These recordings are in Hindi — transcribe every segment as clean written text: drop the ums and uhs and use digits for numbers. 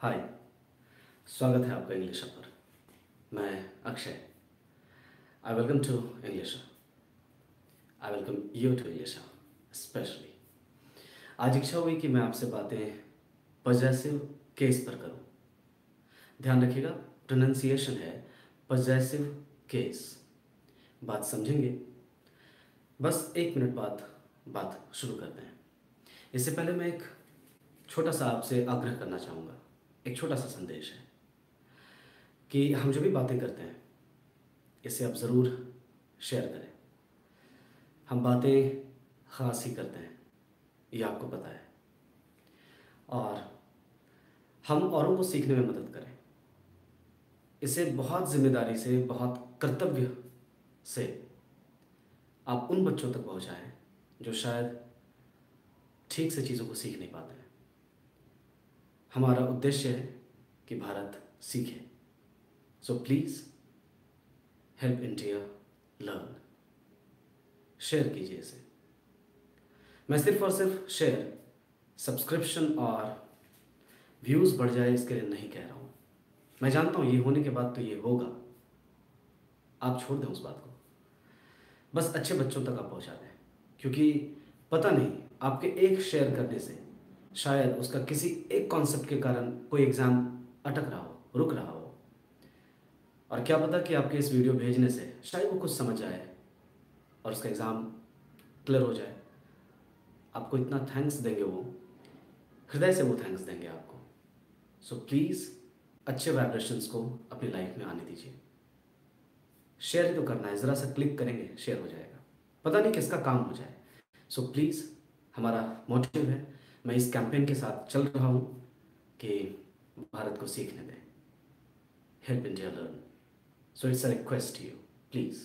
हाय। स्वागत है आपका इंग्लिश पर। मैं Akshay. I welcome to English. I welcome you to English specially. आज इच्छा हुई कि मैं आपसे बातें पजेसिव केस पर करूं। ध्यान रखिएगा, प्रोनाउंसिएशन है पजेसिव केस। बात समझेंगे? बस 1 मिनट बाद बात शुरू करते हैं। इससे पहले मैं एक छोटा सा आपसे आग्रह करना चाहूँगा। एक छोटा सा संदेश है कि हम जो भी बातें करते हैं इसे आप ज़रूर शेयर करें। हम बातें ख़ास ही करते हैं, ये आपको पता है, और हम औरों को सीखने में मदद करें। इसे बहुत ज़िम्मेदारी से, बहुत कर्तव्य से आप उन बच्चों तक पहुंचाएं जो शायद ठीक से चीज़ों को सीख नहीं पाते हैं। हमारा उद्देश्य है कि भारत सीखे। So please help India learn. Share कीजिए इसे। मैं सिर्फ और सिर्फ शेयर, सब्सक्रिप्शन और व्यूज़ बढ़ जाए इसके लिए नहीं कह रहा हूँ। मैं जानता हूँ ये होने के बाद तो ये होगा। आप छोड़ दें उस बात को, बस अच्छे बच्चों तक आप पहुँचा दें, क्योंकि पता नहीं आपके एक शेयर करने से शायद उसका किसी एक कॉन्सेप्ट के कारण कोई एग्ज़ाम अटक रहा हो, रुक रहा हो, और क्या पता कि आपके इस वीडियो भेजने से शायद वो कुछ समझ आए और उसका एग्ज़ाम क्लियर हो जाए। आपको इतना थैंक्स देंगे, वो हृदय से वो थैंक्स देंगे आपको। सो प्लीज़ अच्छे वाइब्रेशंस को अपनी लाइफ में आने दीजिए। शेयर ही तो करना है, ज़रा सा क्लिक करेंगे शेयर हो जाएगा, पता नहीं किसका काम हो जाए। सो प्लीज़, हमारा मोटिव है, मैं इस कैंपेन के साथ चल रहा हूँ कि भारत को सीखने दें। Help India learn. So it's a request to you, please.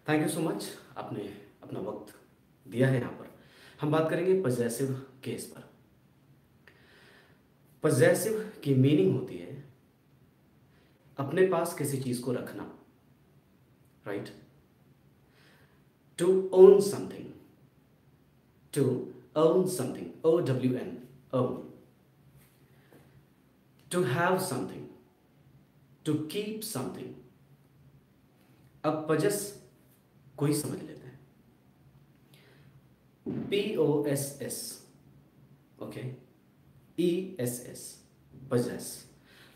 Thank you so much, आपने अपना वक्त दिया है। यहाँ पर हम बात करेंगे पजेसिव केस पर। पजेसिव की मीनिंग होती है अपने पास किसी चीज़ को रखना, right? To own something, to own something, OWN, own. To have something, to keep something. अब पजस कोई समझ लेते हैं, POSS, okay, ESS, possess.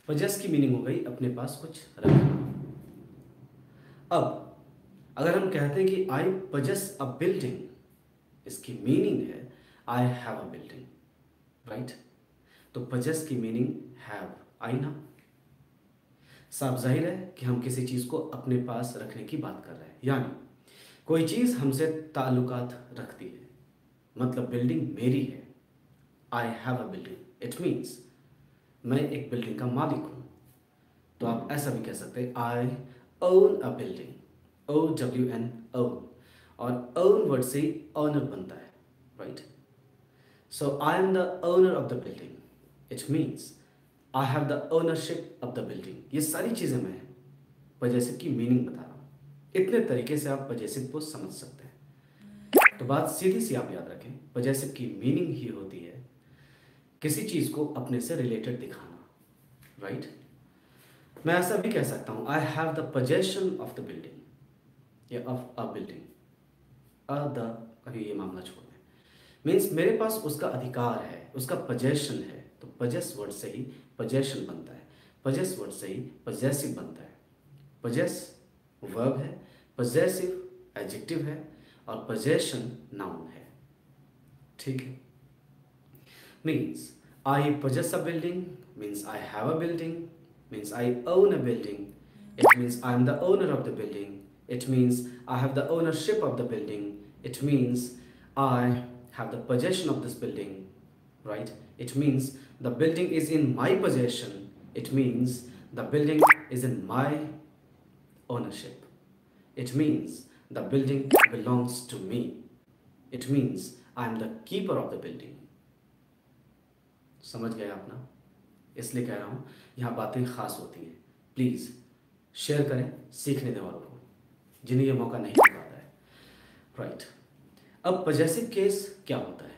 Possess की मीनिंग हो गई अपने पास कुछ रखना। अब अगर हम कहते हैं कि आई पजस अ बिल्डिंग, इसकी मीनिंग है I have a building, right? तो पजस की मीनिंग हैव, आई ना? साफ जाहिर है कि हम किसी चीज़ को अपने पास रखने की बात कर रहे हैं, यानी कोई चीज़ हमसे ताल्लुकात रखती है। मतलब बिल्डिंग मेरी है, I have a building, it means मैं एक बिल्डिंग का मालिक हूँ। तो आप ऐसा भी कह सकते हैं I own a building, OWN, own. और ओन वर्ड से ओनर बनता है, right? So I am the owner of the building. It means I have the ownership of the building. ये सारी चीज़ें मैं पजेसिव की मीनिंग बता रहा हूँ। इतने तरीके से आप पजेसिव को समझ सकते हैं। तो बात सीधी सी आप याद रखें, पजेसिव की मीनिंग ही होती है किसी चीज़ को अपने से रिलेटेड दिखाना, राइट? मैं ऐसा भी कह सकता हूँ I have the possession of the building या ऑफ अ बिल्डिंग। अभी ये मामला छोड़ दें, मीन्स मेरे पास उसका अधिकार है, उसका पजेशन है। तो पजेस वर्ड से ही पजेशन बनता है, पजेस वर्ड से ही पजेसिव बनता है। पजेस वर्ब है, पजेसिव एडजेक्टिव है, और पजेशन नाउन है, ठीक है? Means I possess a building means I have a building, means I own a building, it means I am the owner of the building, it means I have the ownership of the building, it means I have the possession of this building, right? It means the building is in my possession. It means the building is in my ownership. It means the building belongs to me. It means I am the keeper of the building. समझ गए आप ना? इसलिए कह रहा हूँ यहाँ बातें खास होती हैं। प्लीज़ शेयर करें, सीखने दें वालों को जिन्हें ये मौका नहीं मिल पाता है, राइट? अब पजेसिव केस क्या होता है?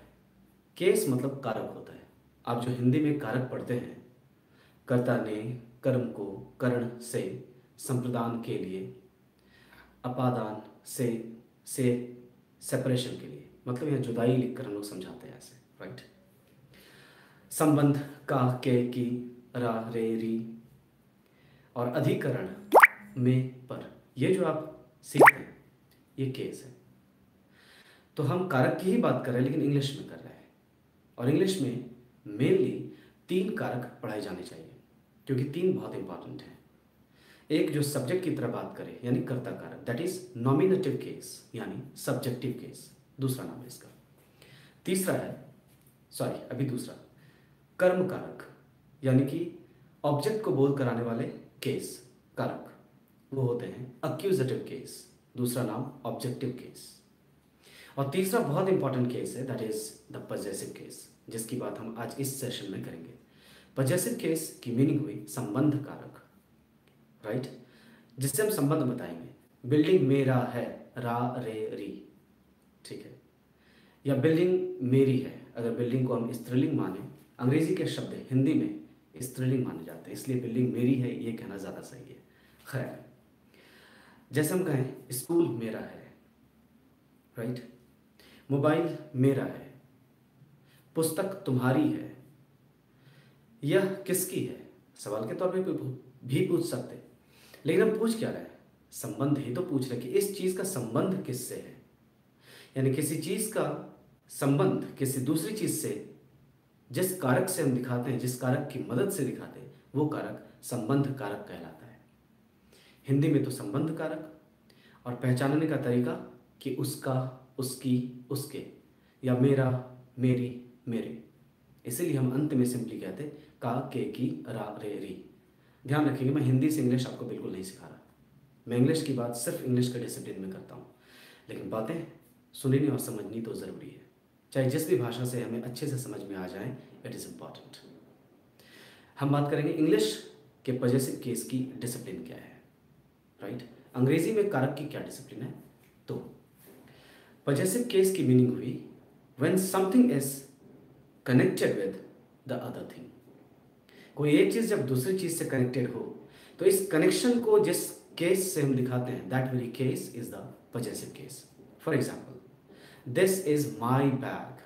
केस मतलब कारक होता है, आप जो हिंदी में कारक पढ़ते हैं, कर्ता ने कर्म को करण से संप्रदान के लिए, अपादान से सेपरेशन के लिए, मतलब यहाँ जुदाई लिखकर हम लोग समझाते हैं ऐसे, राइट। संबंध का, के, की, रा, रे, री और अधिकरण में, पर, ये जो आप सीखते हैं ये केस है। तो हम कारक की ही बात कर रहे हैं लेकिन इंग्लिश में कर रहे हैं, और इंग्लिश में मेनली 3 कारक पढ़ाए जाने चाहिए क्योंकि 3 बहुत इंपॉर्टेंट हैं। एक जो सब्जेक्ट की तरह बात करें यानी कर्ता कारक, दैट इज नॉमिनेटिव केस यानी सब्जेक्टिव केस, दूसरा नाम है इसका। तीसरा है, दूसरा कर्म कारक यानी कि ऑब्जेक्ट को बोध कराने वाले केस कारक, वो होते हैं अक्यूजेटिव केस, दूसरा नाम ऑब्जेक्टिव केस। और तीसरा बहुत इंपॉर्टेंट केस है, that is the possessive case, जिसकी बात हम आज इस सेशन में करेंगे। पजेसिव केस की मीनिंग हुई संबंध कारक, राइट, जिससे हम संबंध बताएंगे। बिल्डिंग मेरा है, रा, रे, री, ठीक है, या बिल्डिंग मेरी है। अगर बिल्डिंग को हम स्त्रीलिंग माने, अंग्रेजी के शब्द हिंदी में स्त्रीलिंग माने जाते हैं, इसलिए बिल्डिंग मेरी है ये कहना ज़्यादा सही है। खैर, जैसे हम कहें स्कूल मेरा है, राइट, मोबाइल मेरा है, पुस्तक तुम्हारी है, यह किसकी है, सवाल के तौर पे भी पूछ सकते, लेकिन हम पूछ क्या रहे हैं, संबंध ही तो पूछ रहे कि इस चीज़ का संबंध किससे है, यानी किसी चीज़ का संबंध किसी दूसरी चीज़ से, जिस कारक से हम दिखाते हैं, जिस कारक की मदद से दिखाते हैं, वो कारक संबंध कारक कहलाता है। हिंदी में तो संबंध कारक, और पहचानने का तरीका कि उसका, उसकी, उसके, या मेरा, मेरी, मेरे, इसीलिए हम अंत में सिंपली कहते का, के, की, रा, रे, री। ध्यान रखिएगा, मैं हिंदी से इंग्लिश आपको बिल्कुल नहीं सिखा रहा, मैं इंग्लिश की बात सिर्फ इंग्लिश के डिसिप्लिन में करता हूँ, लेकिन बातें सुननी और समझनी तो ज़रूरी है, चाहे जिस भी भाषा से हमें अच्छे से समझ में आ जाए, इट इज़ इम्पॉर्टेंट। हम बात करेंगे इंग्लिश के पजेसिव केस की डिसिप्लिन क्या है, राइट। अंग्रेजी में कारक की क्या डिसिप्लिन है। तो पजेसिव केस की मीनिंग हुई when something is connected with the other thing. कोई एक चीज़ जब दूसरी चीज़ से कनेक्टेड हो तो इस कनेक्शन को जिस केस से हम दिखाते हैं, that very case is the possessive case. For example, this is my bag,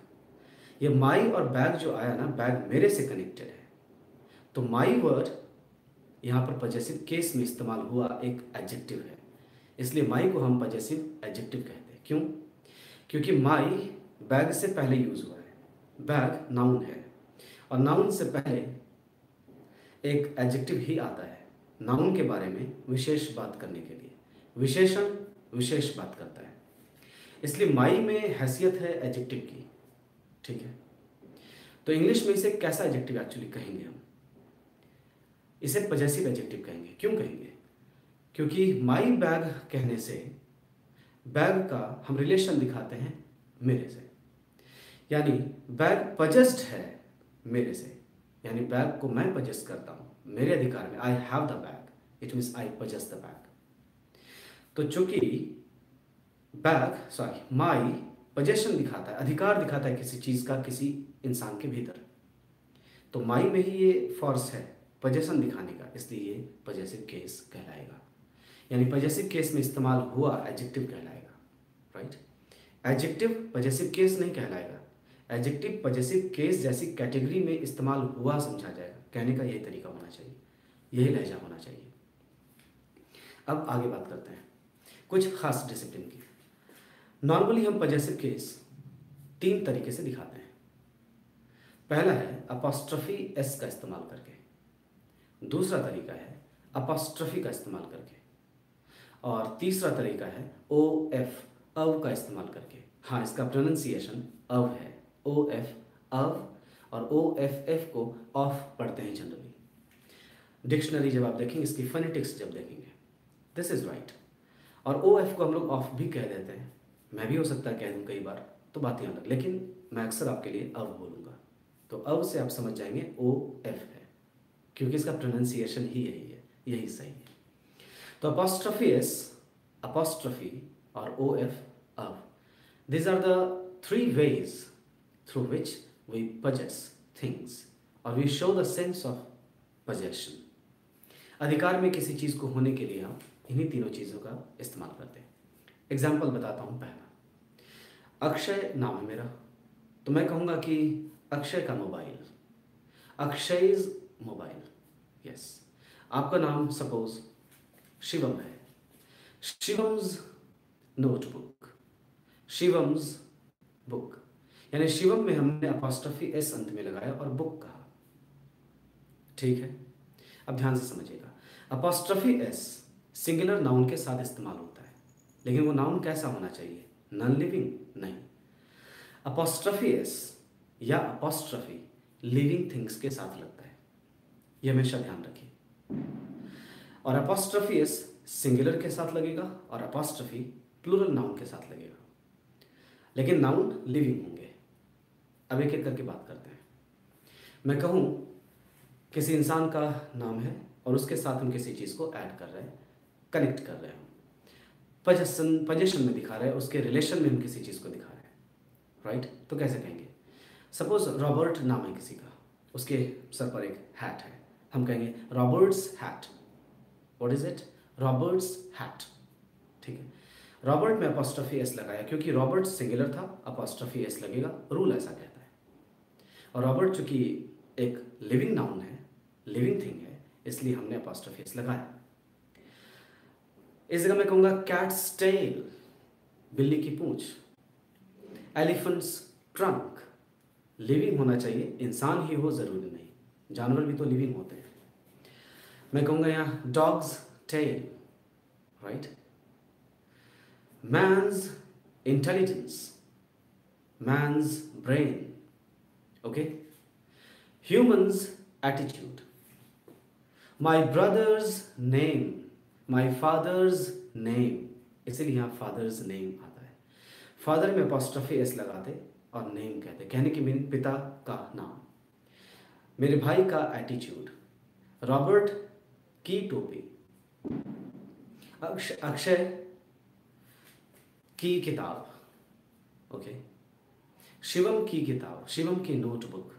ये माई और बैग जो आया ना, बैग मेरे से कनेक्टेड है, तो माई वर्ड यहाँ पर पजेसिव केस में इस्तेमाल हुआ एक एडजेक्टिव है, इसलिए माई को हम पजेसिव एडजेक्टिव कहते हैं। क्यों? क्योंकि माई बैग से पहले यूज हुआ है, बैग नाउन है, और नाउन से पहले एक एडजेक्टिव ही आता है नाउन के बारे में विशेष बात करने के लिए। विशेषण विशेष बात करता है, इसलिए माई में हैसियत है एडजेक्टिव की, ठीक है। तो इंग्लिश में इसे कैसा एडजेक्टिव एक्चुअली कहेंगे हम? इसे पजेसिव एडजेक्टिव कहेंगे। क्यों कहेंगे? क्योंकि माई बैग कहने से बैग का हम रिलेशन दिखाते हैं मेरे से, यानी बैग पजेस्ड है मेरे से, यानी बैग को मैं पजेस्ट करता हूँ, मेरे अधिकार में, I have the bag, it means I पजेस्ट the bag. तो चूंकि माई पजेशन दिखाता है, अधिकार दिखाता है किसी चीज़ का किसी इंसान के भीतर, तो माई में ही ये फोर्स है पजेशन दिखाने का, इसलिए ये पजेसिव केस कहलाएगा, यानी पजेसिव केस में इस्तेमाल हुआ एडजेक्टिव कहलाएगा, राइट। एडजेक्टिव पजेसिव केस नहीं कहलाएगा, एडजेक्टिव पजेसिव केस जैसी कैटेगरी में इस्तेमाल हुआ समझा जाएगा। कहने का यही तरीका होना चाहिए, यही लहजा होना चाहिए। अब आगे बात करते हैं कुछ खास डिसिप्लिन की। नॉर्मली हम पजेसिव केस 3 तरीके से दिखाते हैं। पहला है अपॉस्ट्रफी एस का इस्तेमाल करके, दूसरा तरीका है अपॉस्ट्रफी का इस्तेमाल करके, और तीसरा तरीका है ओ एफ, अव का इस्तेमाल करके। हाँ, इसका प्रोनाउंसिएशन अव है, ओ एफ अव, और ओ एफ एफ को ऑफ पढ़ते हैं जनरली। डिक्शनरी जब आप देखेंगे, इसकी फोनेटिक्स जब देखेंगे, दिस इज राइट। और ओ एफ को हम लोग ऑफ भी कह देते हैं, मैं भी हो सकता है कह दूँ कई बार, तो बात यहाँ अलग, लेकिन मैं अक्सर आपके लिए अव बोलूँगा, तो अव से आप समझ जाएंगे ओ एफ है, क्योंकि इसका प्रोनाउंसिएशन ही यही है, यही सही है। तो अपॉस्ट्रफी एस, अपॉस्ट्रफी और ओ एफ अव, these are the 3 ways through which we possess things और we show the sense of possession. अधिकार में किसी चीज़ को होने के लिए हम इन्हीं तीनों चीज़ों का इस्तेमाल करते हैं। एग्जाम्पल बताता हूँ। पहला, अक्षय नाम है मेरा, तो मैं कहूँगा कि अक्षय का मोबाइल, अक्षय's मोबाइल। यस, आपका नाम सपोज शिवम है, शिवम्स नोटबुक, शिवम्स बुक। यानी शिवम में हमने अपॉस्ट्रोफी एस अंत में लगाया और बुक कहा। ठीक है, अब ध्यान से समझिएगा। अपॉस्ट्रोफी एस सिंगुलर नाउन के साथ इस्तेमाल होता है, लेकिन वो नाउन कैसा होना चाहिए? नॉन लिविंग नहीं। अपॉस्ट्रोफी एस या अपॉस्ट्रोफी लिविंग थिंग्स के साथ लगता है, ये हमेशा ध्यान रखिए। और अपॉस्ट्रोफी एस सिंगुलर के साथ लगेगा और अपॉस्ट्रोफी प्लूरल नाउन के साथ लगेगा, लेकिन नाउन लिविंग होंगे। अब एक एक करके बात करते हैं। मैं कहूँ किसी इंसान का नाम है और उसके साथ हम किसी चीज़ को ऐड कर रहे हैं, कनेक्ट कर रहे हैं, पोजेशन में दिखा रहे हैं, उसके रिलेशन में हम किसी चीज़ को दिखा रहे हैं, राइट? तो कैसे कहेंगे? सपोज रॉबर्ट नाम है किसी का, उसके सर पर एक हैट है, हम कहेंगे Roberts hat. What is it? Roberts hat. ठीक है, रॉबर्ट में अपॉस्ट्रोफी एस लगाया क्योंकि रॉबर्ट सिंगुलर था, अपॉस्ट्रोफी एस लगेगा, रूल ऐसा कहता है। और रॉबर्ट चूंकि एक लिविंग नाउन है, लिविंग थिंग है, इसलिए हमने अपॉस्ट्रोफी एस लगाया। इस जगह मैं कहूँगा कैट्स टेल, बिल्ली की पूंछ, एलिफेंट्स ट्रंक। लिविंग होना चाहिए, इंसान ही हो जरूरी नहीं, जानवर भी तो लिविंग होते हैं। मैं कहूँगा यहाँ dog's tail, right? man's intelligence, man's brain, okay? Humans attitude, my brother's name, my father's name, इसलिए यहाँ father's name आता है। फादर में अपॉस्ट्रोफी एस लगाते और नेम कहते, कहने की मीनिंग पिता का नाम। मेरे भाई का एटीट्यूड, रॉबर्ट की टोपी, अक्षय की किताब, ओके? शिवम की किताब, शिवम की नोटबुक,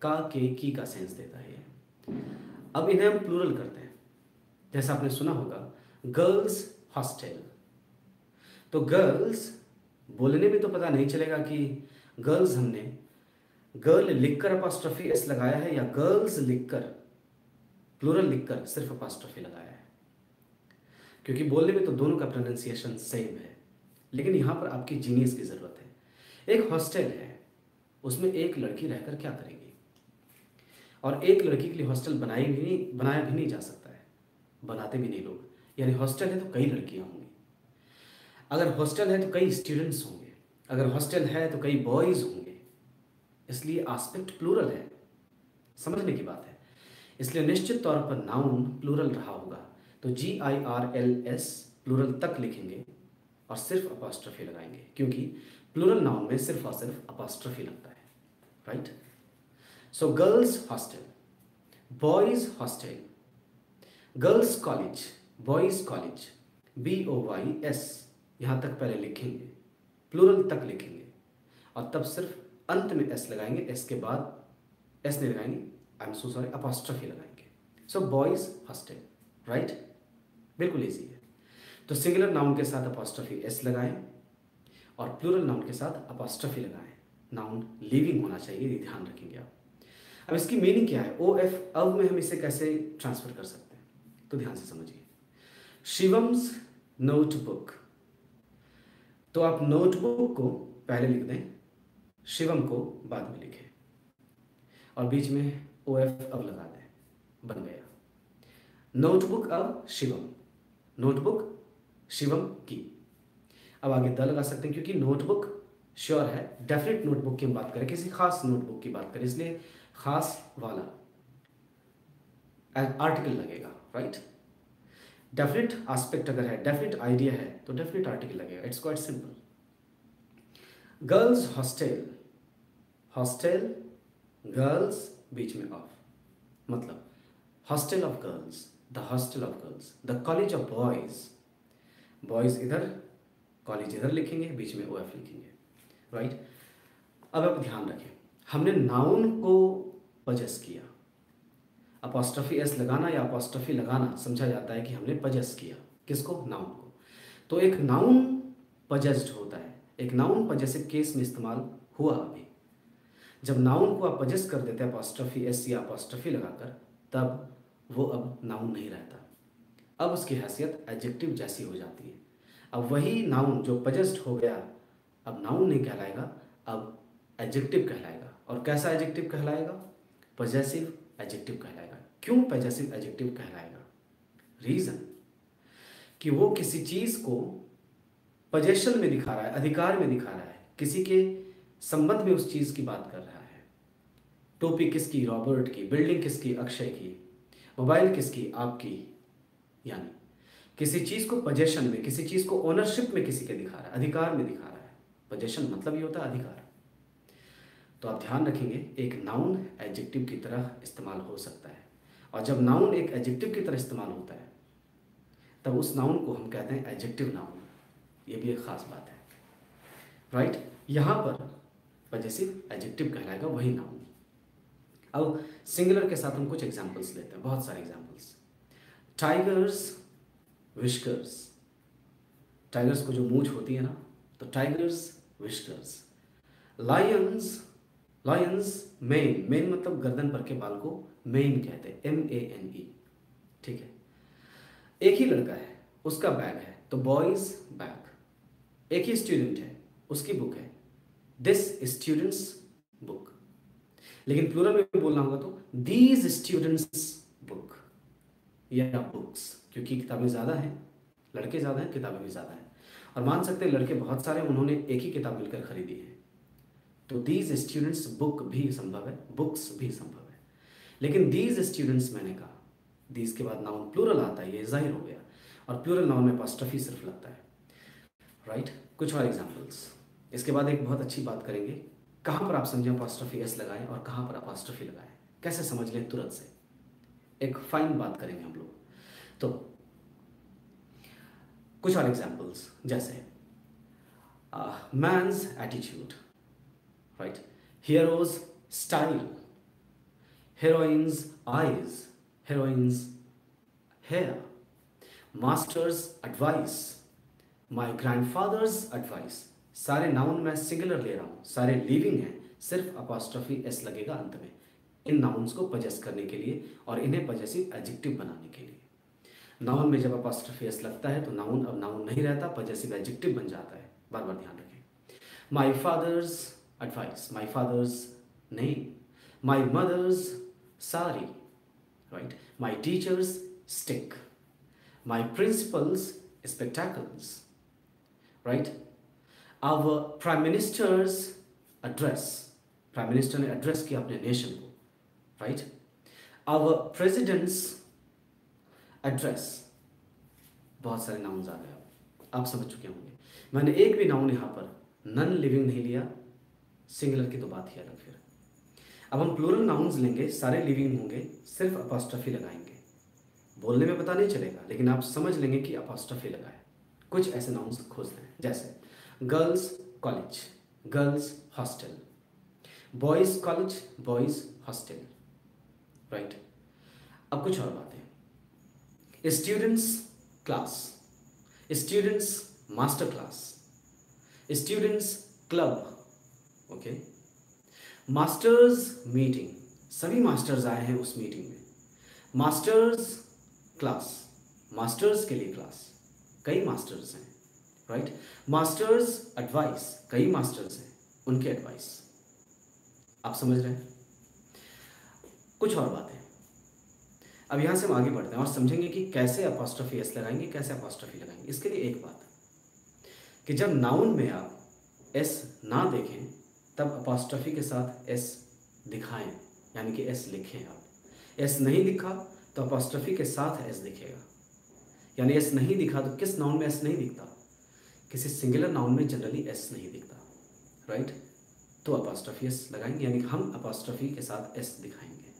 का के की का सेंस देता है ये। अब इन्हें हम प्लूरल करते हैं, जैसा आपने सुना होगा गर्ल्स हॉस्टल। तो गर्ल्स बोलने में तो पता नहीं चलेगा कि गर्ल्स हमने गर्ल लिखकर अपॉस्ट्रोफी एस लगाया है या गर्ल्स लिखकर प्लूरल लिखकर सिर्फ अपॉस्ट्रोफी लगाया है, क्योंकि बोलने में तो दोनों का प्रोनाउंसिएशन सेम है। लेकिन यहाँ पर आपकी जीनियस की ज़रूरत है। एक हॉस्टल है, उसमें एक लड़की रहकर क्या करेगी? और एक लड़की के लिए हॉस्टल बनाया भी नहीं जा सकता है, बनाते भी नहीं लोग। यानी हॉस्टल है तो कई लड़कियाँ होंगी, अगर हॉस्टल है तो कई स्टूडेंट्स होंगे, अगर हॉस्टल है तो कई बॉयज़ होंगे, इसलिए आस्पेक्ट प्लूरल है, समझने की बात है। इसलिए निश्चित तौर पर नाउन प्लूरल रहा होगा, तो GIRLS प्लूरल तक लिखेंगे और सिर्फ अपॉस्ट्रोफी लगाएंगे, क्योंकि प्लूरल नाउन में सिर्फ और सिर्फ अपॉस्ट्रोफी लगता है, right? So girls hostel, boys hostel, girls college, boys college, BOYS यहाँ तक पहले लिखेंगे, प्लूरल तक लिखेंगे और तब सिर्फ अंत में S लगाएंगे, S के बाद S नहीं लगाएंगे, I am so sorry, apostrophe लगाएंगे। So boys hostel, right? बिल्कुल ईजी है। तो सिंगुलर नाउन के साथ अपॉस्ट्रोफी एस लगाएं और प्लूरल नाउन के साथ अपॉस्ट्रोफी लगाएं। नाउन लिविंग होना चाहिए, ये ध्यान रखेंगे आप। अब इसकी मीनिंग क्या है? OF अब में हम इसे कैसे ट्रांसफर कर सकते हैं, तो ध्यान से समझिए। शिवम्स नोटबुक, तो आप नोटबुक को पहले लिख दें, शिवम को बाद में लिखें और बीच में OF अब लगा दें, बन गया नोटबुक अब शिवम, नोटबुक शिवम की। अब आगे द लगा सकते हैं क्योंकि नोटबुक श्योर है, डेफिनेट नोटबुक की हम बात करें, किसी खास नोटबुक की बात करें, इसलिए खास वाला आर्टिकल लगेगा, राइट? डेफिनेट एस्पेक्ट अगर है, डेफिनेट आइडिया है तो डेफिनेट आर्टिकल लगेगा। It's quite simple. Girls hostel, hostel girls बीच में ऑफ, मतलब hostel of girls, the hostel of girls, the college of boys, boys इधर, कॉलेज इधर लिखेंगे, बीच में OF लिखेंगे, राइट? अब आप ध्यान रखें, हमने नाउन को पजेस किया। अपॉस्ट्रफी एस लगाना या अपॉस्ट्रफी लगाना समझा जाता है कि हमने पजेस किया। किसको? नाउन को। तो एक नाउन पजेस्ड होता है, एक नाउन पजेसिव केस में इस्तेमाल हुआ अभी। जब नाउन को आप पजेस्ट कर देते हैं अपॉस्ट्रफी एस या अपॉस्ट्रफी लगाकर, तब वो अब नाउन नहीं रहता, अब उसकी हैसियत एडजेक्टिव जैसी हो जाती है। अब वही नाउन जो पजेस्ड हो गया अब नाउन नहीं कहलाएगा, अब एडजेक्टिव कहलाएगा। और कैसा एडजेक्टिव कहलाएगा? पजेसिव एडजेक्टिव कहलाएगा। क्यों पजेसिव एडजेक्टिव कहलाएगा? रीज़न कि वो किसी चीज़ को पजेशन में दिखा रहा है, अधिकार में दिखा रहा है, किसी के संबंध में उस चीज़ की बात कर रहा है। टोपी किसकी? रॉबर्ट की। बिल्डिंग किसकी? अक्षय की। मोबाइल किसकी? आपकी। यानी किसी चीज़ को पजेशन में, किसी चीज़ को ओनरशिप में किसी के दिखा रहा है, अधिकार में दिखा रहा है। पजेशन मतलब ही होता है अधिकार। तो आप ध्यान रखेंगे, एक नाउन एडजेक्टिव की तरह इस्तेमाल हो सकता है, और जब नाउन एक एडजेक्टिव की तरह इस्तेमाल होता है तब उस नाउन को हम कहते हैं एडजेक्टिव नाउन। ये भी एक ख़ास बात है, राइट। यहाँ पर पजेसिव एडजेक्टिव कहलाएगा वही नाउन। अब सिंगुलर के साथ हम कुछ एग्जाम्पल्स लेते हैं, बहुत सारे एग्जाम्पल्स। टाइगर्स विस्कर्स, टाइगर्स को जो मूंछ होती है ना, तो tigers whiskers. Lions, Lions main, main मतलब गर्दन पर के बाल को मेन कहते हैं, MANE, ठीक है। एक ही लड़का है, उसका बैग है, तो बॉयज बैग। एक ही स्टूडेंट है, उसकी बुक है, दिस स्टूडेंट्स बुक। लेकिन प्लूरल में बोलना होगा तो दीज स्टूडेंट्स बुक या बुक्स, क्योंकि किताबें ज़्यादा हैं, लड़के ज़्यादा हैं, किताबें भी ज़्यादा हैं। और मान सकते हैं लड़के बहुत सारे, उन्होंने एक ही किताब मिलकर खरीदी है, तो दीज स्टूडेंट्स बुक भी संभव है, बुक्स भी संभव है। लेकिन दीज स्टूडेंट्स मैंने कहा, दीज के बाद नाउन प्लूरल आता है, ये जाहिर हो गया, और प्लूरल नाउन में अपॉस्ट्रफी सिर्फ लगता है, राइट। कुछ और एग्जाम्पल्स। इसके बाद एक बहुत अच्छी बात करेंगे, कहाँ पर आप समझें अपॉस्ट्रफी एस लगाएं और कहाँ पर अपॉस्ट्रफी लगाएं, कैसे समझ लें तुरंत से, एक फाइन बात करेंगे हम लोग। तो कुछ और एग्जाम्पल्स, जैसे man's attitude, right, hero's style, heroine's eyes, heroine's hair, master's advice, my grandfather's advice। सारे नाउन मैं सिंगुलर ले रहा हूँ, सारे लिविंग हैं, सिर्फ अपॉस्ट्रफी एस लगेगा अंत में इन नाउन्स को पजेस करने के लिए और इन्हें पजेसिव एडजेक्टिव बनाने के लिए। नाउन में जब अपॉस्ट्रफी एस लगता है तो नाउन अब नाउन नहीं रहता, पजेसिव एडजेक्टिव बन जाता है। बार बार ध्यान रखें। My father's advice, my father's name, my mother's sari, right? My teacher's stick, my principal's spectacles, right? Our prime minister's address, prime minister ने address किया अपने nation को, right? Our president's address। बहुत सारे नाउन्स आ गए, आप समझ चुके होंगे। मैंने एक भी नाउन यहाँ पर नन लिविंग नहीं लिया, सिंगुलर की तो बात ही अलग। फिर अब हम प्लूरल नाउन्स लेंगे, सारे लिविंग होंगे, सिर्फ अपॉस्ट्रफी लगाएंगे। बोलने में पता नहीं चलेगा, लेकिन आप समझ लेंगे कि अपॉस्ट्रफी लगा है। कुछ ऐसे नाउन्स खोजते हैं, जैसे girls college, girls hostel, boys college, boys hostel, right. अब कुछ और बातें, students class, students master class, students club, okay. Masters meeting, सभी मास्टर्स आए हैं उस मीटिंग में। मास्टर्स क्लास, मास्टर्स के लिए क्लास, कई मास्टर्स हैं, राइट। मास्टर्स एडवाइस, कई मास्टर्स हैं, उनके एडवाइस। आप समझ रहे हैं। कुछ और बातें, अब यहाँ से हम आगे बढ़ते हैं और समझेंगे कि कैसे अपॉस्ट्रफी एस लगाएंगे, कैसे अपॉस्ट्रफी लगाएंगे। इसके लिए एक बात कि जब नाउन में आप एस ना देखें तब अपॉस्ट्रफी के साथ एस दिखाएं, यानी कि एस लिखें। आप एस नहीं दिखा तो अपॉस्ट्रफी के साथ एस दिखेगा, यानी एस नहीं दिखा तो किस नाउन में एस नहीं दिखता, किसी सिंगुलर नाउन में जनरली एस नहीं दिखता, राइट। तो अपॉस्ट्रफी एस लगाएंगे, यानी कि हम अपॉस्ट्रफी के साथ एस दिखाएंगे,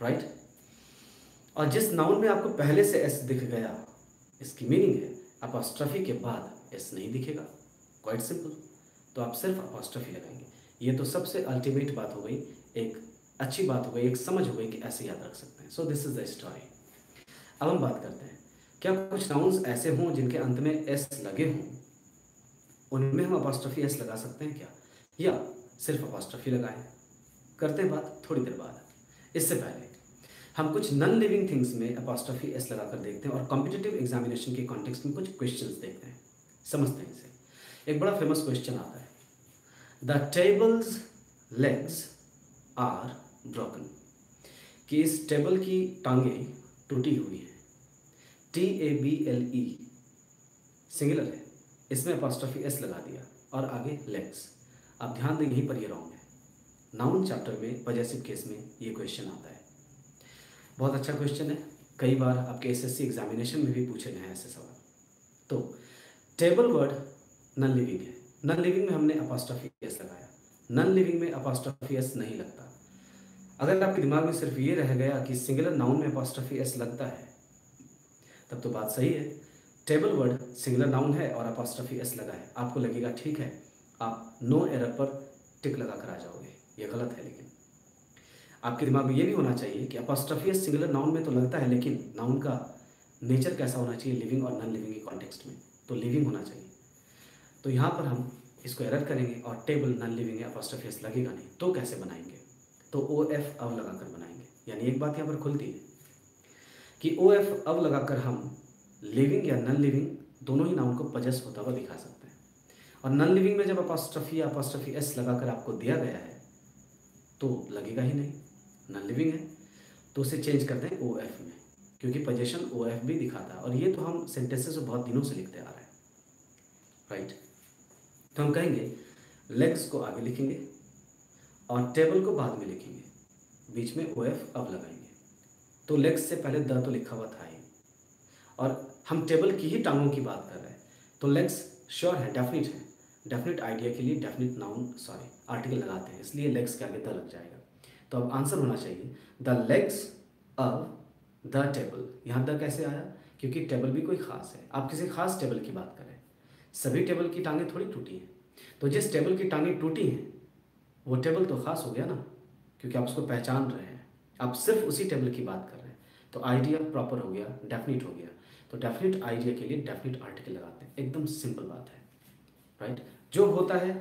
राइट। और जिस नाउन में आपको पहले से एस दिख गया, इसकी मीनिंग है अपॉस्ट्रफी के बाद एस नहीं दिखेगा, क्वाइट सिंपल। तो आप सिर्फ अपॉस्ट्रफी लगाएंगे। ये तो सबसे अल्टीमेट बात हो गई एक अच्छी बात हो गई, एक समझ हो गई कि ऐसे याद रख सकते हैं। So this is the story. अब हम बात करते हैं, क्या कुछ नाउन्स ऐसे हों जिनके अंत में एस लगे हों, उनमें हम अपॉस्ट्रोफी एस लगा सकते हैं क्या, या सिर्फ अपॉस्ट्रोफी लगाएं? करते हैं बात थोड़ी देर बाद। इससे पहले हम कुछ नॉन लिविंग थिंग्स में अपॉस्ट्रोफी एस लगाकर देखते हैं और कॉम्पिटिटिव एग्जामिनेशन के कॉन्टेक्स्ट में कुछ क्वेश्चंस देखते हैं, समझते हैं इसे। एक बड़ा फेमस क्वेश्चन आता है, the table's legs are broken, कि इस टेबल की टांगें टूटी हुई हैं। TABLE सिंगुलर है, इसमें अपॉस्ट्रोफी एस लगा दिया और आगे लेग्स। आप ध्यान दें, यहीं पर ये रॉन्ग है। नाउन चैप्टर में पजेसिव केस में ये क्वेश्चन आता है। बहुत अच्छा क्वेश्चन है, कई बार आपके SSC एग्जामिनेशन में भी पूछे गए हैं ऐसे सवाल। तो टेबल वर्ड नॉन लिविंग है, नॉन लिविंग में हमने अपॉस्ट्रोफी एस लगाया, नॉन लिविंग में अपॉस्ट्रोफी एस नहीं लगता। अगर आपके दिमाग में सिर्फ ये रह गया कि सिंगुलर नाउन में अपॉस्ट्रोफी एस लगता है, तब तो बात सही है। टेबल वर्ड सिंगुलर नाउन है और अपॉस्ट्रोफी एस लगा है, आपको लगेगा ठीक है, आप नो एरर पर टिक लगा कर आ जाओगे। ये गलत है। लेकिन आपके दिमाग में ये भी होना चाहिए कि अपॉस्ट्रोफी एस सिंगुलर नाउन में तो लगता है, लेकिन नाउन का नेचर कैसा होना चाहिए, लिविंग और नॉन लिविंग के कॉन्टेक्स्ट में, तो लिविंग होना चाहिए। तो यहाँ पर हम इसको एरर करेंगे और टेबल नॉन लिविंग है, अपॉस्ट्रोफी एस लगेगा नहीं, तो कैसे बनाएंगे? तो OF अब लगाकर बनाएंगे। यानी एक बात यहाँ पर खुलती है कि OF अब लगाकर हम लिविंग या नॉन लिविंग दोनों ही नाउन को पजेस होता हुआ दिखा सकते हैं। और नॉन लिविंग में जब अपॉस्ट्रोफी या अपॉस्ट्रोफी एस लगाकर आपको दिया गया है तो लगेगा ही नहीं, नॉन लिविंग है, तो उसे चेंज करते हैं OF में, क्योंकि पजेशन OF भी दिखाता है। और ये तो हम सेंटेंसेस में बहुत दिनों से लिखते आ रहे हैं, राइट। तो हम कहेंगे लेग्स को आगे लिखेंगे और टेबल को बाद में लिखेंगे, बीच में OF अब लगाएंगे। तो लेग्स से पहले द तो लिखा हुआ था ही, और हम टेबल की ही टांगों की बात कर रहे हैं, तो लेग्स श्योर है, डेफिनेट है। डेफिनेट आइडिया के लिए डेफिनेट नाउन आर्टिकल लगाते हैं, इसलिए लेग्स के आगे द लग जाएगा। तो अब आंसर होना चाहिए the legs of the table. यहाँ द कैसे आया? क्योंकि टेबल भी कोई खास है, आप किसी खास टेबल की बात कर रहे हैं, सभी टेबल की टांगें थोड़ी टूटी हैं। तो जिस टेबल की टांगें टूटी हैं वो टेबल तो खास हो गया ना, क्योंकि आप उसको पहचान रहे हैं, आप सिर्फ उसी टेबल की बात कर रहे हैं, तो आइडिया प्रॉपर हो गया, डेफिनेट हो गया। तो डेफिनेट आइडिया के लिए डेफिनेट आर्टिकल लगाते हैं, एकदम सिंपल बात है, राइट। जो होता है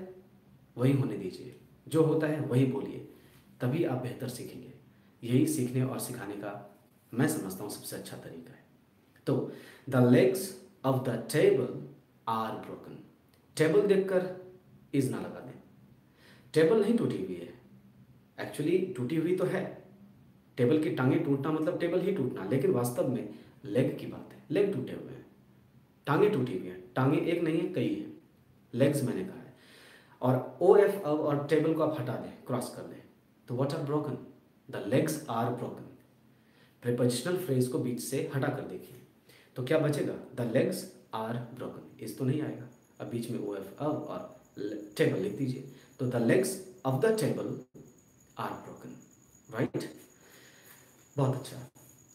वही होने दीजिए, जो होता है वही बोलिए, तभी आप बेहतर सीखेंगे। यही सीखने और सिखाने का मैं समझता हूँ सबसे अच्छा तरीका है। तो the legs of the table are broken, table देखकर इज ना लगा दें, टेबल नहीं टूटी हुई है, एक्चुअली टूटी हुई तो है। टेबल की टांगें टूटना मतलब टेबल ही टूटना, लेकिन वास्तव में लेग की बात है, लेग टूटे हुए हैं, टांगें टूटी हुई हैं। टांगें एक नहीं है, कई हैं, लेग्स मैंने कहा है। और OF अब और टेबल को आप हटा दें, क्रॉस कर दें, तो what are broken? The legs are broken. Prepositional phrase को बीच से हटा कर देखिए, तो क्या बचेगा? The legs are broken. इस तो नहीं आएगा, अब बीच में OF अब और टेबल लिख दीजिए, तो the legs of the table are broken, right. बहुत अच्छा।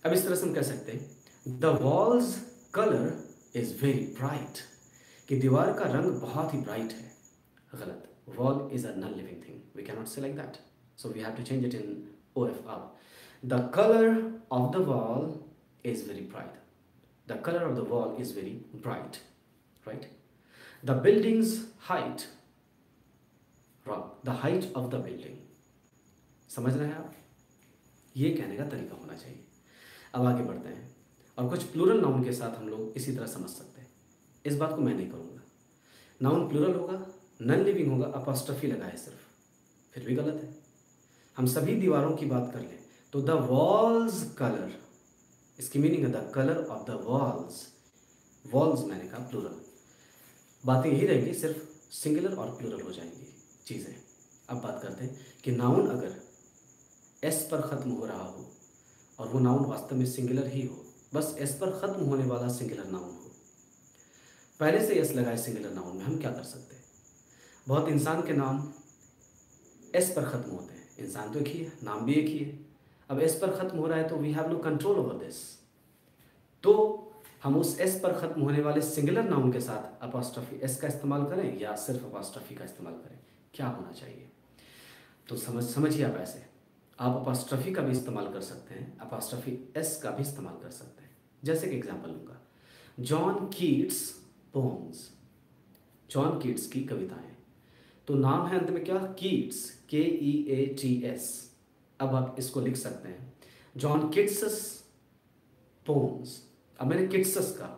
अब इस तरह से हम कह सकते हैं the wall's colour is very bright, कि दीवार का रंग बहुत ही ब्राइट है। गलत, wall is a non living thing, we can not say like that, so we have to change it in OF अब। The colour of the wall is very bright, the colour of the wall is very bright, right. The building's height, wrong, the height of the building. समझ रहे हैं आप? ये कहने का तरीका होना चाहिए। अब आगे बढ़ते हैं और कुछ प्लूरल नाउन के साथ हम लोग इसी तरह समझ सकते हैं। इस बात को मैं नहीं करूँगा, नाउन प्लूरल होगा, नॉन लिविंग होगा, अपॉस्ट्रोफी लगा है सिर्फ, फिर भी गलत है। हम सभी दीवारों की बात कर लें तो द वॉल्स कलर, इसकी मीनिंग है the colour of the walls. Walls मैंने कहा प्लूरल, बातें यही रहेंगी, सिर्फ सिंगुलर और प्लूरल हो जाएंगी चीज़ें। अब बात करते हैं कि नाउन अगर एस पर ख़त्म हो रहा हो और वो नाउन वास्तव में सिंगुलर ही हो, बस एस पर ख़त्म होने वाला सिंगुलर नाउन हो, पहले से एस लगाए सिंगुलर नाउन में हम क्या कर सकते हैं? बहुत इंसान के नाम एस पर ख़त्म होते हैं, इंसान तो एक ही है, नाम भी एक ही है। अब एस पर ख़त्म हो रहा है तो we have no control over this, तो हम उस एस पर ख़त्म होने वाले सिंगुलर नाउन के साथ अपॉस्ट्रोफी एस का इस्तेमाल करें या सिर्फ अपॉस्ट्रोफी का इस्तेमाल करें, क्या होना चाहिए? तो समझिए आप ऐसे, आप अपॉस्ट्रफी का भी इस्तेमाल कर सकते हैं, अपॉस्ट्रफी एस का भी इस्तेमाल कर सकते हैं। जैसे कि एग्जांपल लूँगा, John Keats poems, John Keats की कविताएं। तो नाम है अंत में क्या, कीट्स, Keats। अब आप इसको लिख सकते हैं जॉन किट्सस पोम्स। अब मैंने किट्सस का,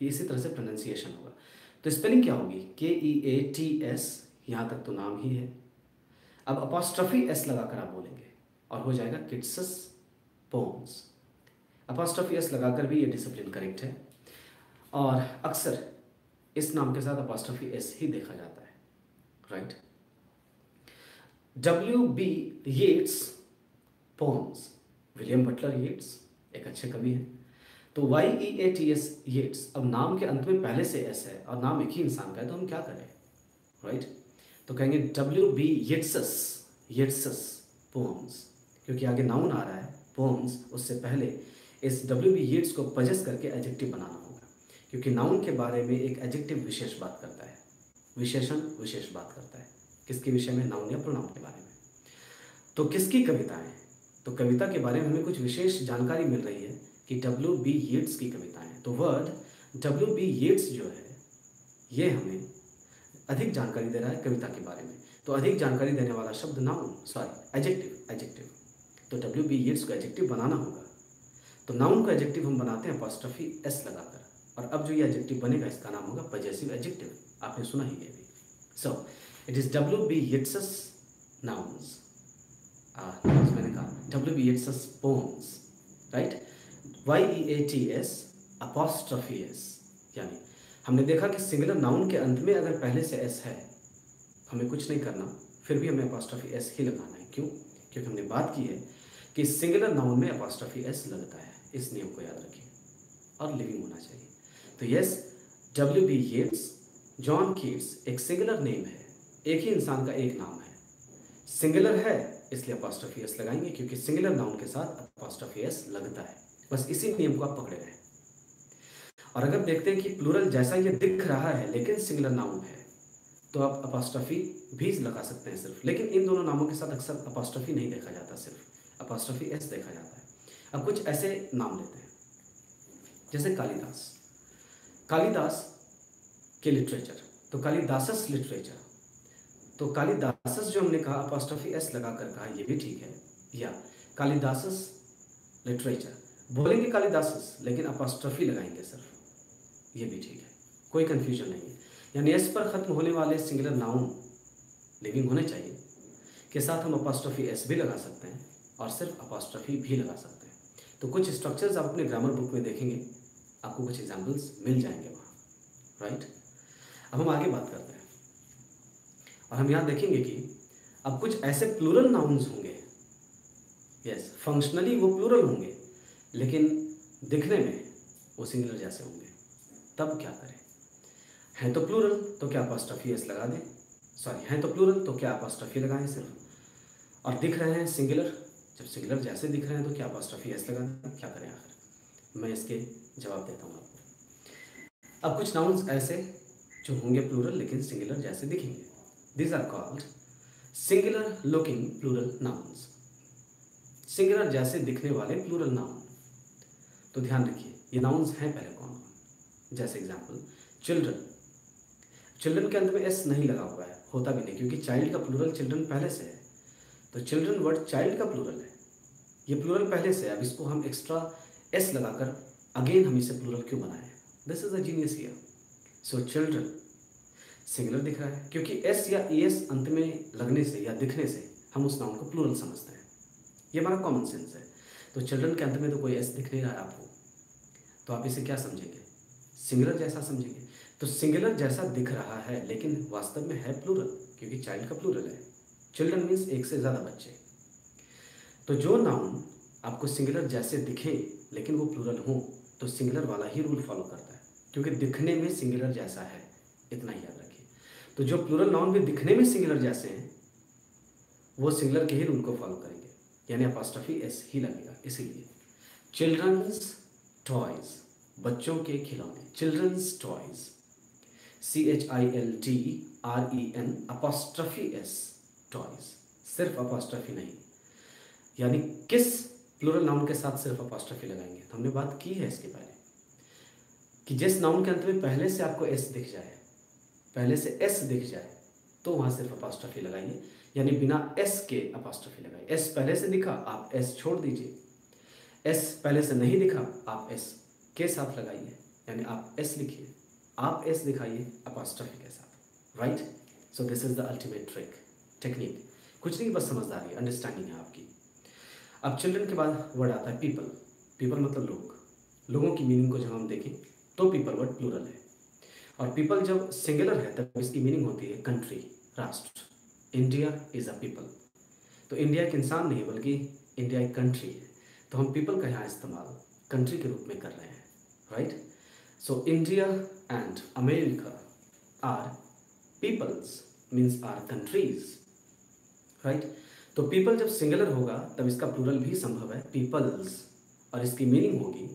इसी तरह से प्रोनाउंसिएशन होगा, तो स्पेलिंग क्या होगी, Keats, यहाँ तक तो नाम ही है। अब अपॉस्ट्रफी एस लगाकर आप बोलेंगे और हो जाएगा किट्सस पोम्स। अपॉस्ट्रफी एस लगाकर भी ये डिसिप्लिन करेक्ट है, और अक्सर इस नाम के साथ अपॉस्ट्रफी एस ही देखा जाता है, right. W.B. Yeats poems, William Butler Yeats एक अच्छे कवि हैं। तो YEATS येट्स, अब नाम के अंत में पहले से एस है और नाम एक ही इंसान का है, तो हम क्या करें, राइट। तो कहेंगे W.B. येट्सस पोम्स, क्योंकि आगे नाउन आ रहा है पोम्स, उससे पहले इस W.B. येट्स को पजेस करके एडजेक्टिव बनाना होगा, क्योंकि नाउन के बारे में एक एडजेक्टिव विशेष बात करता है, विशेषण विशेष बात करता है। किसके विषय में, नाउन या प्रोनाउन के बारे में। तो किसकी कविताएं, तो कविता के बारे में हमें कुछ विशेष जानकारी मिल रही है कि W.B. येट्स की कविताएं। तो वर्ड W.B. येट्स जो है ये हमें अधिक जानकारी दे रहा है कविता के बारे में। तो अधिक जानकारी देने वाला शब्द नाउन, सॉरी एडजेक्टिव। तो W.B. येट्स को एडजेक्टिव बनाना होगा, तो नाउन को एडजेक्टिव हम बनाते हैं अपॉस्ट्रफी एस लगाकर, और अब जो ये एडजेक्टिव बनेगा इसका नाम होगा पजेसिव एडजेक्टिव। आपने सुना ही है भी। So it is W.B. Yeats's nouns, मैंने कहा W.B. Yeats's poems, right. YEATS apostrophe S, यानी हमने देखा कि सिंगुलर नाउन के अंत में अगर पहले से एस है, हमें कुछ नहीं करना, फिर भी हमें अपॉस्ट्रफी एस ही लगाना है। क्यों, क्योंकि हमने बात की है कि सिंगुलर नाउन में अपॉस्ट्रफी एस लगता है। इस नियम को याद रखिए, और लिविंग होना चाहिए। तो yes, W.B. Yeats, John Keats एक सिंगुलर नेम है, एक ही इंसान का एक नाम है, सिंगुलर है इसलिए अपॉस्ट्रफी एस लगाएंगे, क्योंकि सिंगुलर नाउन के साथ अपॉस्ट्रफी एस लगता है। बस इसी नियम को आप पकड़े रहें। और अगर देखते हैं कि प्लूरल जैसा ये दिख रहा है लेकिन सिंगुलर नाउन है, तो आप अपॉस्ट्रफी भी लगा सकते हैं सिर्फ, लेकिन इन दोनों नामों के साथ अक्सर अपॉस्ट्रफी नहीं देखा जाता, सिर्फ अपॉस्ट्रफी एस देखा जाता है। अब कुछ ऐसे नाम लेते हैं जैसे कालिदास, कालिदास के लिटरेचर, तो कालिदासस लिटरेचर। तो कालिदासस जो हमने कहा अपॉस्ट्रफी एस लगाकर कहा, ये भी ठीक है, या कालिदासस लिटरेचर बोलेंगे कालिदासस लेकिन अपॉस्ट्रफी लगाएंगे सिर्फ, ये भी ठीक है, कोई कंफ्यूजन नहीं है। यानी एस पर खत्म होने वाले सिंगुलर नाउन लिविंग होने चाहिए, के साथ हम अपॉस्ट्रफी एस भी लगा सकते हैं और सिर्फ अपॉस्ट्रफी भी लगा सकते हैं। तो कुछ स्ट्रक्चर्स आप अपने ग्रामर बुक में देखेंगे, आपको कुछ एग्जाम्पल्स मिल जाएंगे वहाँ, राइट। अब हम आगे बात करते हैं, और हम यहाँ देखेंगे कि अब कुछ ऐसे प्लूरल नाउन्स होंगे, यस, फंक्शनली वो प्लूरल होंगे लेकिन दिखने में वो सिंगुलर जैसे होंगे। तब क्या करें, हैं तो प्लूरल तो क्या अपॉस्ट्रफी एस लगा दें, सॉरी हैं तो प्लूरल तो क्या अपॉस्ट्रफी लगाएं सिर्फ, और दिख रहे हैं सिंगुलर, जब सिंगुलर जैसे दिख रहे हैं तो क्या अपॉस्ट्रफी एस लगा दें, क्या करें आखिर। मैं इसके जवाब देता हूँ आपको। अब कुछ नाउन्स ऐसे जो होंगे प्लूरल लेकिन सिंगुलर जैसे दिखेंगे, these are called singular looking plural nouns, singular जैसे दिखने वाले प्लूरल नाउन। तो ध्यान रखिए ये नाउन्स हैं पहले कौन कौन, जैसे एग्जाम्पल चिल्ड्रन, चिल्ड्रन के अंत में एस नहीं लगा हुआ है, होता भी नहीं, क्योंकि चाइल्ड का प्लूरल चिल्ड्रन पहले से है। तो चिल्ड्रन वर्ड चाइल्ड का प्लूरल है, ये प्लूरल पहले से है, अब इसको हम एक्स्ट्रा एस लगाकर अगेन हम इसे प्लूरल क्यों बनाए, this is a genius here. So children singular दिख रहा है, क्योंकि एस या एस अंत में लगने से या दिखने से हम उस नाउन को प्लूरल समझते हैं, ये हमारा कॉमन सेंस है। तो चिल्ड्रन के अंत में तो कोई एस दिख नहीं रहा है आपको, तो आप इसे क्या समझेंगे, सिंगुलर जैसा समझेंगे। तो सिंगुलर जैसा दिख रहा है लेकिन वास्तव में है प्लूरल, क्योंकि चाइल्ड का प्लूरल है, चिल्ड्रन मीन्स एक से ज़्यादा बच्चे। तो जो नाउन आपको सिंगुलर जैसे दिखे लेकिन वो प्लूरल हो, तो सिंगुलर वाला ही रूल फॉलो करता है, क्योंकि दिखने में सिंगुलर जैसा है, इतना ही याद रखिए। तो जो प्लूरल नाउन भी दिखने में सिंगुलर जैसे हैं वो सिंगुलर के ही रूल को फॉलो करेंगे, यानी अपॉस्ट्रफी एस ही लगेगा। इसीलिए चिल्ड्रंस टॉयज, बच्चों के खिलौने, children's toys, CHILDREN apostrophe S, toys, सिर्फ अपॉस्ट्रफी नहीं। यानी किस प्लूरल नाउन के साथ सिर्फ अपॉस्ट्रोफी लगाएंगे। तो हमने बात की है इसके पहले कि जिस नाउन के अंत में पहले से आपको एस दिख जाए, पहले से एस दिख जाए, तो वहाँ सिर्फ अपॉस्ट्रोफी लगाइए, यानी बिना एस के अपॉस्ट्रोफी लगाइए। एस पहले से दिखा, आप एस छोड़ दीजिए। एस पहले से नहीं दिखा, आप एस के साथ लगाइए, यानी आप एस लिखिए, आप एस दिखाइए अपॉस्ट्रोफी के साथ, right. So this is the ultimate trick, technique. कुछ नहीं, बस समझदारी, अंडरस्टैंडिंग है आपकी। अब चिल्ड्रन के बाद वर्ड आता है पीपल। पीपल मतलब लोग। लोगों की मीनिंग को जब हम देखें तो पीपल वर्ड प्लूरल है, और पीपल जब सिंगुलर है तब इसकी मीनिंग होती है कंट्री, राष्ट्र। India is a people. तो इंडिया एक इंसान नहीं बल्कि इंडिया एक कंट्री है, तो हम पीपल का यहाँ इस्तेमाल कंट्री के रूप में कर रहे हैं, right. So India and America are peoples, means are countries, right. तो पीपल जब सिंगुलर होगा तब इसका प्लूरल भी संभव है, पीपल्स, और इसकी मीनिंग होगी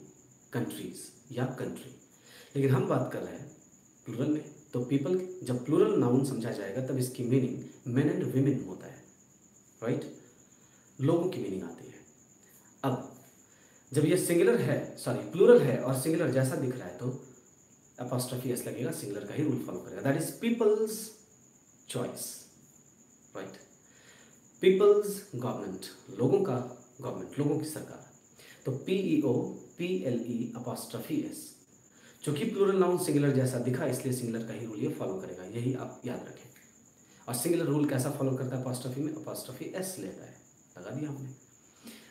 कंट्रीज या कंट्री। लेकिन हम बात कर रहे हैं प्लूरल में, तो पीपल जब प्लूरल नाउन समझा जाएगा तब इसकी मीनिंग मेन एंड विमेन होता है, राइट। लोगों की मीनिंग आती है। अब जब ये सिंगुलर है, सॉरी प्लूरल है और सिंगुलर जैसा दिख रहा है, तो अपॉस्ट्रोफी एस लगेगा, सिंगुलर का ही रूल फॉलो करेगा, that is people's choice, right. People's government, लोगों का गवर्नमेंट, लोगों की सरकार। तो PEO PLE अपॉस्ट्रोफी एस, चूंकि प्लूरल नाउन सिंगुलर जैसा दिखा इसलिए सिंगुलर का ही रूल ये फॉलो करेगा, यही आप याद रखें। और सिंगुलर रूल कैसा फॉलो करता है अपॉस्ट्रोफी में, अपॉस्ट्रोफी एस लेता है, लगा दिया हमने।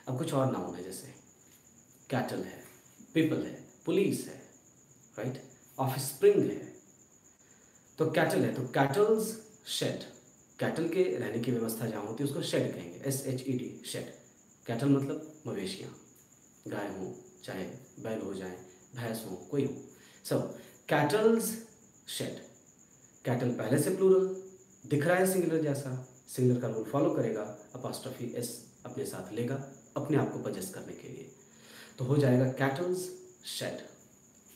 अब कुछ और नाउन है, जैसे कैटल है, पीपल है, पुलिस है, राइट, ऑफस्प्रिंग है। तो कैटल है तो कैटल्स शेड, कैटल के रहने की व्यवस्था जहाँ होती है उसको शेड कहेंगे, SHED, शेड। कैटल मतलब मवेशियाँ, गाय हो चाहे बैल हो जाए, भैंस हो, कोई हो, सब कैटल्स शेड। कैटल पहले से प्लूरल दिख रहा है सिंगुलर जैसा, सिंगुलर का रूल फॉलो करेगा, अपॉस्ट्रोफी एस अपने साथ लेगा अपने आप को पजेस करने के लिए, तो हो जाएगा कैटल्स शेड।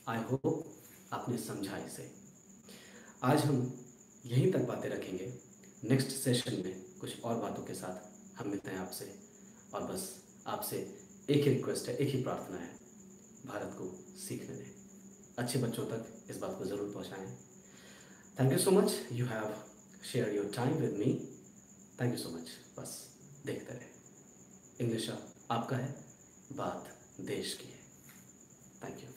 आई होप आपने समझा इसे। आज हम यहीं तक बातें रखेंगे, नेक्स्ट सेशन में कुछ और बातों के साथ हम मिलते हैं आपसे। और बस आपसे एक ही रिक्वेस्ट है, एक ही प्रार्थना है, भारत को सीखने दें, अच्छे बच्चों तक इस बात को ज़रूर पहुंचाएं। Thank you so much, you have share your time with me, thank you so much. बस देखते रहे, इंग्लिश आपका है, बात देश की है। Thank you.